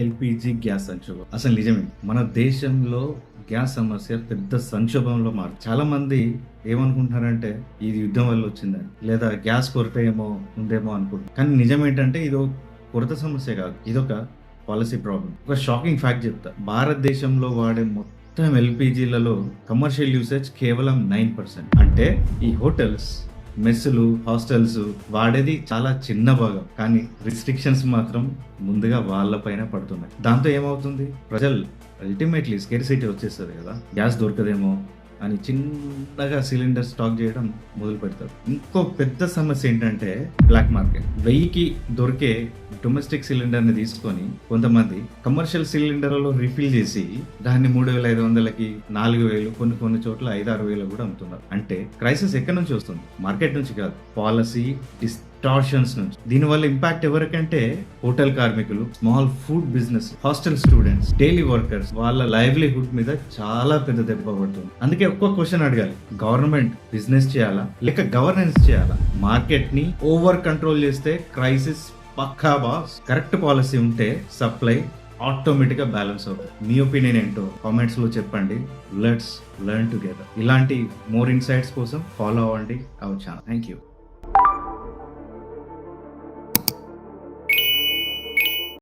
LPG gas సంక్షోభం అసలు నిజమే. మన దేశంలో గ్యాస్ సమస్య పెద్ద సంక్షోభంలో చాలా మంది ఏమనుకుంటున్నారంటే ఇది యుద్ధం వల్ల వచ్చిందని, లేదా గ్యాస్ కొరత ఏమో ఉందేమో అనుకుంటున్నారు. కానీ నిజం ఏంటంటే ఇది కొరత సమస్య కాదు, ఇదొక పాలసీ ప్రాబ్లం. ఒక షాకింగ్ ఫ్యాక్ట్ చెప్తా. భారతదేశంలో వాడే మొత్తం ఎల్పిజిలలో కమర్షియల్ యూసేజ్ కేవలం 9%. అంటే ఈ హోటల్స్, మెస్సులు, హాస్టల్స్ వాడేది చాలా చిన్న భాగం, కానీ రిస్ట్రిక్షన్స్ మాత్రం ముందుగా వాళ్ళపైన పడుతున్నాయి. దాంతో ఏమవుతుంది, ప్రజలు అల్టిమేట్లీ స్కేర్సిటీ వచ్చేస్తుంది కదా, గ్యాస్ దొరకదేమో అని చిన్నగా సిలిండర్ స్టాక్ చేయడం మొదలు పెడతారు. ఇంకో పెద్ద సమస్య ఏంటంటే బ్లాక్ మార్కెట్. 1000కి దొరికే డొమెస్టిక్ సిలిండర్ని తీసుకొని కొంతమంది కమర్షియల్ సిలిండర్లో రిఫిల్ చేసి దాన్ని 3500కి, 4000, కొన్ని చోట్ల 5-6 వేలు కూడా అమ్ముతున్నారు. అంటే క్రైసిస్ ఎక్కడి నుంచి వస్తుంది? మార్కెట్ నుంచి కాదు, పాలసీ డిస్టార్షన్స్ నుంచి. దీనివల్ల ఇంపాక్ట్ ఎవరికంటే హోటల్ కార్మికులు, small food business, hostel students, daily workers, వాళ్ళ లైవ్లీహుడ్ మీద చాలా పెద్ద దెబ్బ పడుతుంది. అందుకే ఒక్క క్వశ్చన్ అడగాలి, గవర్నమెంట్ బిజినెస్ చేయాలా లేక గవర్నెన్స్ చేయాలా? మార్కెట్ ని ఓవర్ కంట్రోల్ చేస్తే క్రైసిస్ పక్కా బాస్. కరెక్ట్ పాలసీ ఉంటే సప్లై ఆటోమేటిక్ గా బ్యాలెన్స్ అవుతుంది. మీ ఒపీనియన్ ఏంటో కామెంట్స్ లో చెప్పండి. Let's learn together. ఇలాంటి మోర్ ఇన్సైట్స్ కోసం ఫాలో అవ్వండి అవర్ ఛానల్. Thank you.